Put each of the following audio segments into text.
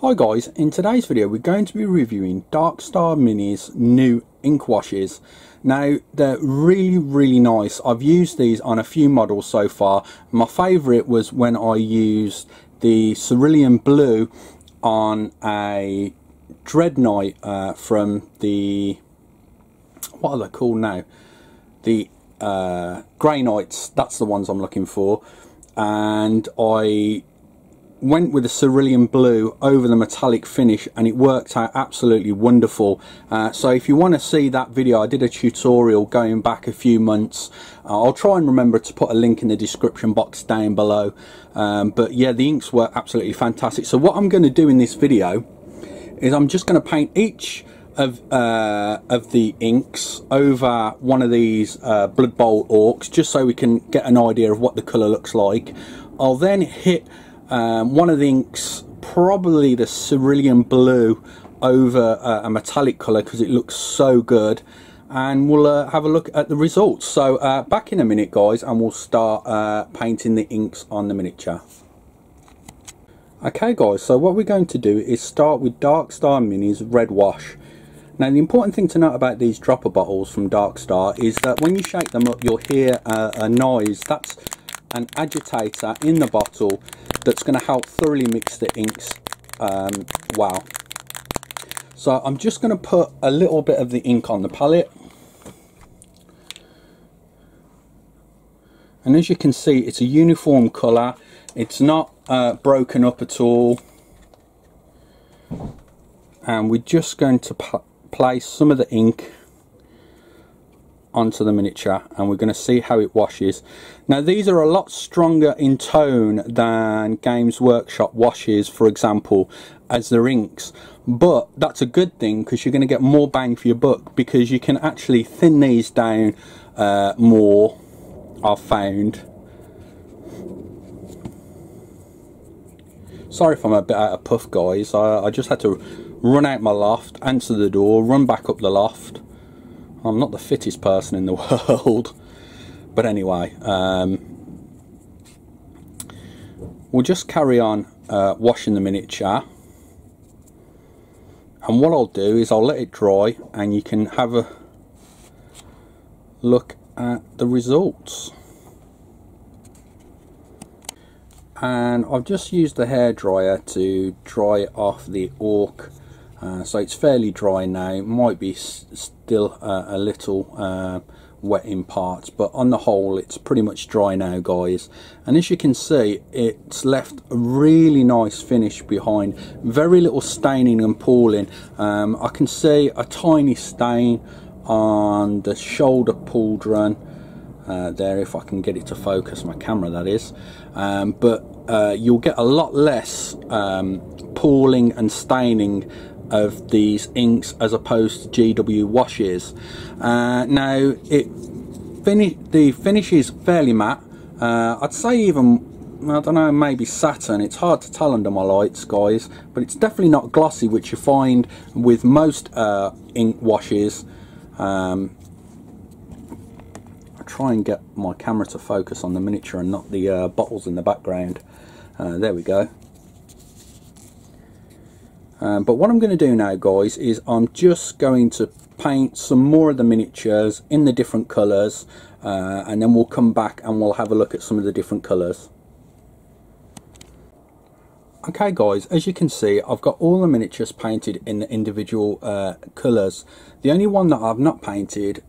Hi guys, in today's video we're going to be reviewing Darkstar Mini's new ink washes. Now they're really nice. I've used these on a few models so far. My favourite was when I used the Cerulean Blue on a Dreadnought from the, what are they called now? The Grey Knights, that's the ones I'm looking for. And I went with the Cerulean Blue over the metallic finish and it worked out absolutely wonderful. So if you want to see that video, I did a tutorial going back a few months. I'll try and remember to put a link in the description box down below. But yeah, the inks were absolutely fantastic. So what I'm going to do in this video is I'm just going to paint each of the inks over one of these Blood Bowl orcs, just so we can get an idea of what the colour looks like. I'll then hit one of the inks, probably the Cerulean Blue, over a metallic colour because it looks so good, and we'll have a look at the results. So back in a minute guys, and we'll start painting the inks on the miniature. Okay guys, so what we're going to do is start with Darkstar Mini's red wash. Now the important thing to note about these dropper bottles from Darkstar is that when you shake them up, you'll hear a noise. That's an agitator in the bottle that's going to help thoroughly mix the inks well. So I'm just going to put a little bit of the ink on the palette, and as you can see it's a uniform colour, it's not broken up at all, and we're just going to place some of the ink onto the miniature and we're going to see how it washes. Now these are a lot stronger in tone than Games Workshop washes, for example, as their inks, but that's a good thing because you're going to get more bang for your buck, because you can actually thin these down more, I've found. Sorry if I'm a bit out of puff guys, I just had to run out my loft, answer the door, run back up the loft. I'm not the fittest person in the world, but anyway, we'll just carry on washing the miniature, and what I'll do is I'll let it dry and you can have a look at the results. And I've just used the hairdryer to dry off the orc. So it's fairly dry now. It might be still a little wet in parts, but on the whole it's pretty much dry now guys. And as you can see, it's left a really nice finish behind, very little staining and pooling. I can see a tiny stain on the shoulder pauldron there, if I can get it to focus, my camera that is, but you'll get a lot less pooling and staining of these inks as opposed to GW washes. Now the finish is fairly matte. I'd say even, I don't know, maybe satin. It's hard to tell under my lights guys, but it's definitely not glossy, which you find with most ink washes. I'll try and get my camera to focus on the miniature and not the bottles in the background. There we go. But what I'm going to do now guys is I'm just going to paint some more of the miniatures in the different colours, and then we'll come back and we'll have a look at some of the different colours. Okay guys, as you can see I've got all the miniatures painted in the individual colours. The only one that I've not painted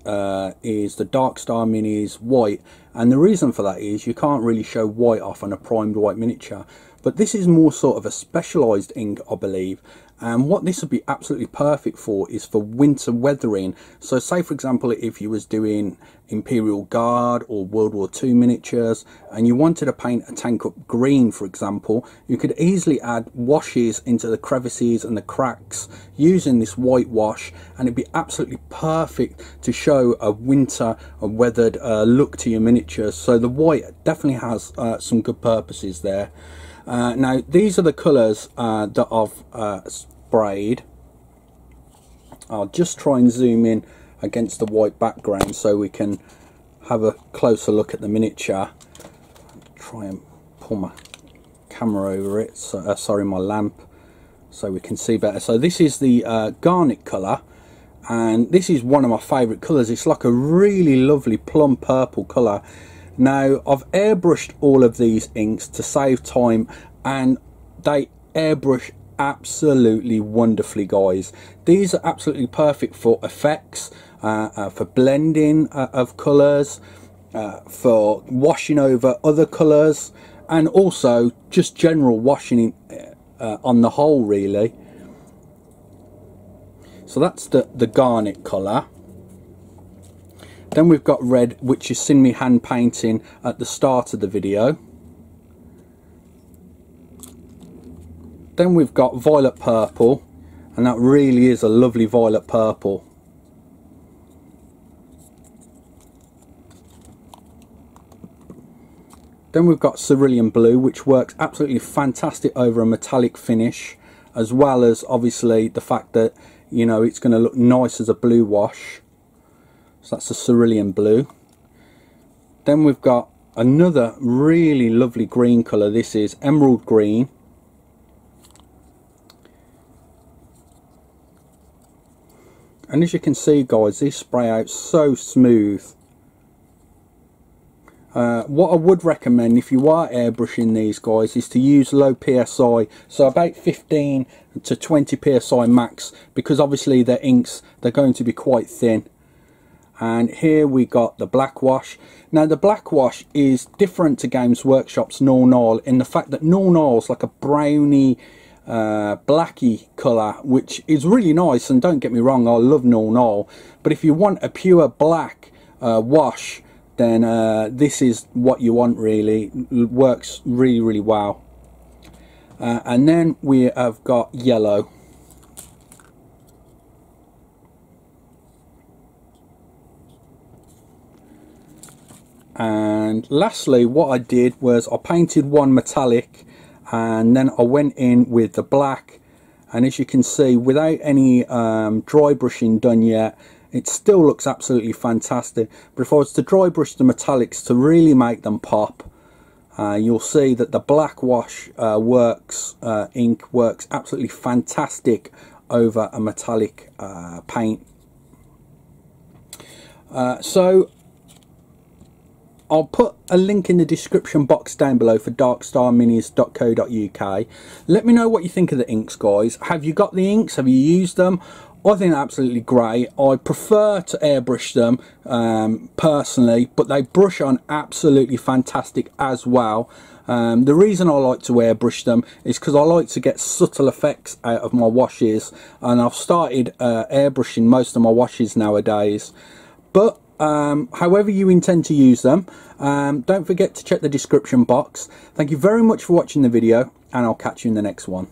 is the Darkstar Mini's white, and the reason for that is you can't really show white off on a primed white miniature. But this is more sort of a specialised ink, I believe, and what this would be absolutely perfect for is for winter weathering. So say for example if you was doing Imperial Guard or World War II miniatures and you wanted to paint a tank up green, for example, you could easily add washes into the crevices and the cracks using this white wash, and it'd be absolutely perfect to show a winter weathered look to your miniatures. So the white definitely has some good purposes there. Now these are the colours that I've sprayed. I'll just try and zoom in against the white background so we can have a closer look at the miniature. Try and pull my camera over it, so, sorry, my lamp, so we can see better. So this is the Garnet colour, and this is one of my favourite colours. It's like a really lovely plum purple colour. Now I've airbrushed all of these inks to save time, and they airbrush absolutely wonderfully, guys. These are absolutely perfect for effects, for blending of colours, for washing over other colours, and also just general washing on the whole, really. So that's the Garnet colour. Then we've got red, which you've seen me hand painting at the start of the video. Then we've got violet purple, and that really is a lovely violet purple. Then we've got cerulean blue, which works absolutely fantastic over a metallic finish, as well as obviously the fact that, you know, it's going to look nice as a blue wash. So that's a cerulean blue. Then we've got another really lovely green colour. This is emerald green. And as you can see, guys, these spray out so smooth. What I would recommend if you are airbrushing these, guys, is to use low PSI, so about 15 to 20 PSI max, because obviously the inks, they're going to be quite thin. And here we got the black wash. Now the black wash is different to Games Workshop's Null Null in the fact that Null Null is like a browny, blacky colour, which is really nice, and don't get me wrong, I love Null Null, but if you want a pure black wash, then this is what you want, really. It works really well. And then we have got yellow. And lastly, what I did was I painted one metallic, and then I went in with the black, and as you can see, without any dry brushing done yet, it still looks absolutely fantastic. But if I was to dry brush the metallics to really make them pop, you'll see that the black wash ink works absolutely fantastic over a metallic paint. So I'll put a link in the description box down below for darkstarminis.co.uk. Let me know what you think of the inks, guys. Have you got the inks? Have you used them? I think they're absolutely great. I prefer to airbrush them personally, but they brush on absolutely fantastic as well. The reason I like to airbrush them is because I like to get subtle effects out of my washes, and I've started airbrushing most of my washes nowadays. But however you intend to use them, don't forget to check the description box. Thank you very much for watching the video, and I'll catch you in the next one.